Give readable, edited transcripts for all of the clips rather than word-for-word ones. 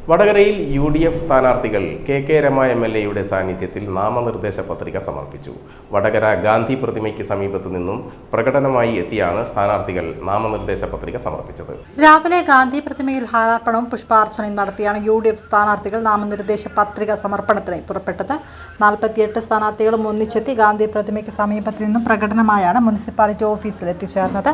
വടകരയിൽ UDF സ്ഥാനാർത്ഥികൾ K Rama MLA സാന്നിധ്യത്തിൽ നാമനിർദ്ദേശ പത്രിക സമർപ്പിച്ചു. വടകര ഗാന്ധി പ്രതിമയ്ക്ക് സമീപത്തു നിന്നും പ്രകടനമായി എത്തിയാണ് സ്ഥാനാർത്ഥികൾ നാമനിർദ്ദേശ പത്രിക സമർപ്പിച്ചത്. രാവിലെ ഗാന്ധി പ്രതിമയിൽ ഹാരാർപ്പണവും പുഷ്പാർച്ചനയും നടത്തിയാണ് UDF സ്ഥാനാർത്ഥികൾ നാമനിർദ്ദേശ പത്രിക സമർപ്പണത്തിനായി പുറപ്പെട്ടത്. 48 സ്ഥാനാർത്ഥികളും ഒന്നിച്ചെത്തി ഗാന്ധി പ്രതിമയ്ക്ക് സമീപത്തു നിന്നും പ്രകടനമായാണ് മുനിസിപ്പാലിറ്റി ഓഫീസിൽ എത്തിച്ചേർന്നത്.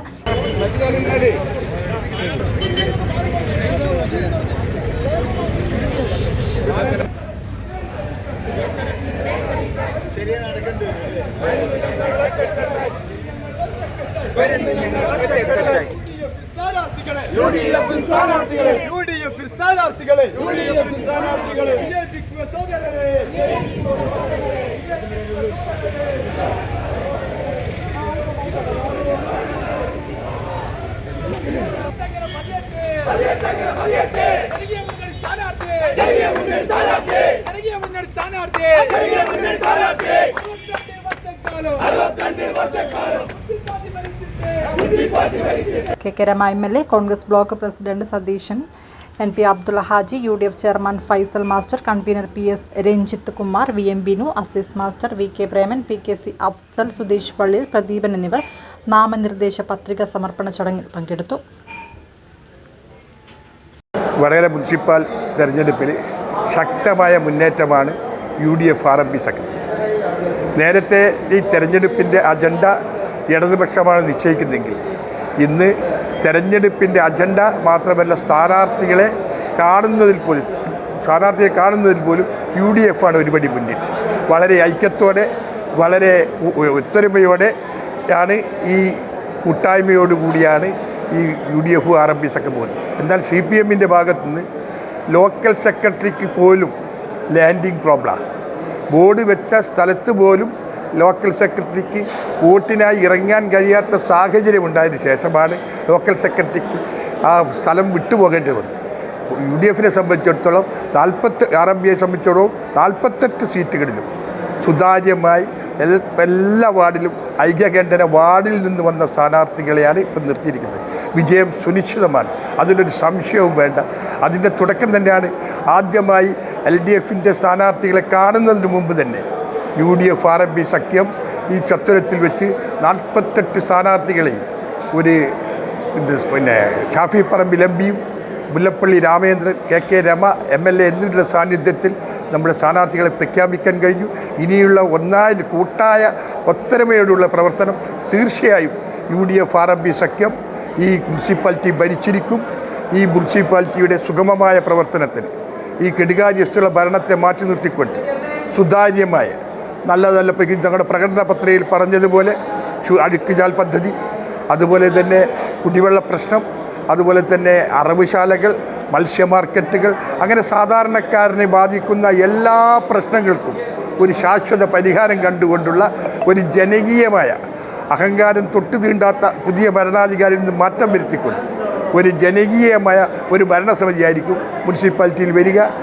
K Rama MLA, Congress block president Satheesan, NP Abdulla Haji, UDF chairman Faisal master, convener PS Ranjith Kumar, VM Binu, Azeez master, VK Preman, PKC Afsal, Sudheesh Palliyil, Pradeepan എന്നിവർ നാമനിർദ്ദേശ പത്രിക സമർപ്പണ ചടങ്ങിൽ പങ്കെടുത്തു. വടകര മുനിസിപ്പൽ തെരഞ്ഞെടുപ്പിൽ ശക്തമായ മുന്നേറ്റമാണ് UDF RMP സെക്രട്ടറി. നേരത്തെ ഈ തെരഞ്ഞെടുപ്പിൻ്റെ അജണ്ട ഇടതുപക്ഷമാണ് നിശ്ചയിക്കുന്നതെങ്കിൽ ഇന്ന് തെരഞ്ഞെടുപ്പിൻ്റെ അജണ്ട മാത്രമല്ല സ്ഥാനാർത്ഥിയെ കാണുന്നതിൽ പോലും UDF ആണ് ഒരുപടി മുന്നിൽ. വളരെ ഐക്യത്തോടെ വളരെ ഒത്തൊരുമയോടെ ആണ് ഈ കൂട്ടായ്മയോടുകൂടിയാണ് ഈ UDF RMP സെക്രട്ടറി പോകുന്നത്. എന്നാൽ CPMൻ്റെ ഭാഗത്തുനിന്ന് ലോക്കൽ സെക്രട്ടറിക്ക് പോലും ലാൻഡിങ് പ്രോബ്ലമാണ്. ബോർഡ് വെച്ച സ്ഥലത്ത് പോലും ലോക്കൽ സെക്രട്ടറിക്ക് വോട്ടിനായി ഇറങ്ങാൻ കഴിയാത്ത സാഹചര്യം ഉണ്ടായതിനു ശേഷമാണ് ലോക്കൽ സെക്രട്ടറിക്ക് ആ സ്ഥലം വിട്ടുപോകേണ്ടി വന്നത്. UDFനെ സംബന്ധിച്ചിടത്തോളം RMPയെ സംബന്ധിച്ചിടത്തോളം 48 സീറ്റുകളിലും സുതാര്യമായി എല്ലാ വാർഡിലും ഐക്യകണ്ഠന വാർഡിൽ നിന്ന് വന്ന സ്ഥാനാർത്ഥികളെയാണ് ഇപ്പം നിർത്തിയിരിക്കുന്നത്. വിജയം സുനിശ്ചിതമാണ്, അതിലൊരു സംശയവും വേണ്ട. അതിൻ്റെ തുടക്കം തന്നെയാണ് ആദ്യമായി LDFൻ്റെ സ്ഥാനാർത്ഥികളെ കാണുന്നതിന് മുമ്പ് തന്നെ UDF RMP സഖ്യം ഈ ചത്തുരത്തിൽ വെച്ച് 48 സ്ഥാനാർത്ഥികളെയും ഷാഫി പറമ്പിൽ MPയും മുല്ലപ്പള്ളി രാമചന്ദ്രൻ, KK രമ MLA എന്നിവരുടെ സാന്നിധ്യത്തിൽ നമ്മുടെ സ്ഥാനാർത്ഥികളെ പ്രഖ്യാപിക്കാൻ കഴിഞ്ഞു. ഇനിയുള്ള കൂട്ടായ ഒത്തൊരുമയോടുള്ള പ്രവർത്തനം തീർച്ചയായും UDF RMP സഖ്യം ഈ മുനിസിപ്പാലിറ്റി ഭരിച്ചിരിക്കും. ഈ മുനിസിപ്പാലിറ്റിയുടെ സുഗമമായ പ്രവർത്തനത്തിന് ഈ കെടുകാര്യസ്ഥയുള്ള ഭരണത്തെ മാറ്റി നിർത്തിക്കൊണ്ട് സുതാര്യമായ നല്ല ഞങ്ങളുടെ പ്രകടന പത്രികയിൽ പറഞ്ഞതുപോലെ അഴുക്കുചാൽ പദ്ധതി, അതുപോലെ തന്നെ കുടിവെള്ള പ്രശ്നം, അതുപോലെ തന്നെ അറവുശാലകൾ, മത്സ്യ മാർക്കറ്റുകൾ, അങ്ങനെ സാധാരണക്കാരനെ ബാധിക്കുന്ന എല്ലാ പ്രശ്നങ്ങൾക്കും ഒരു ശാശ്വത പരിഹാരം കണ്ടുകൊണ്ടുള്ള ഒരു ജനകീയമായ അഹങ്കാരം തൊട്ടു തീണ്ടാത്ത പുതിയ ഭരണാധികാരിയിൽ നിന്ന് മാറ്റം വരുത്തിക്കൊണ്ട് ഒരു ജനകീയമായ ഒരു ഭരണസമിതിയായിരിക്കും മുനിസിപ്പാലിറ്റിയിൽ വരിക.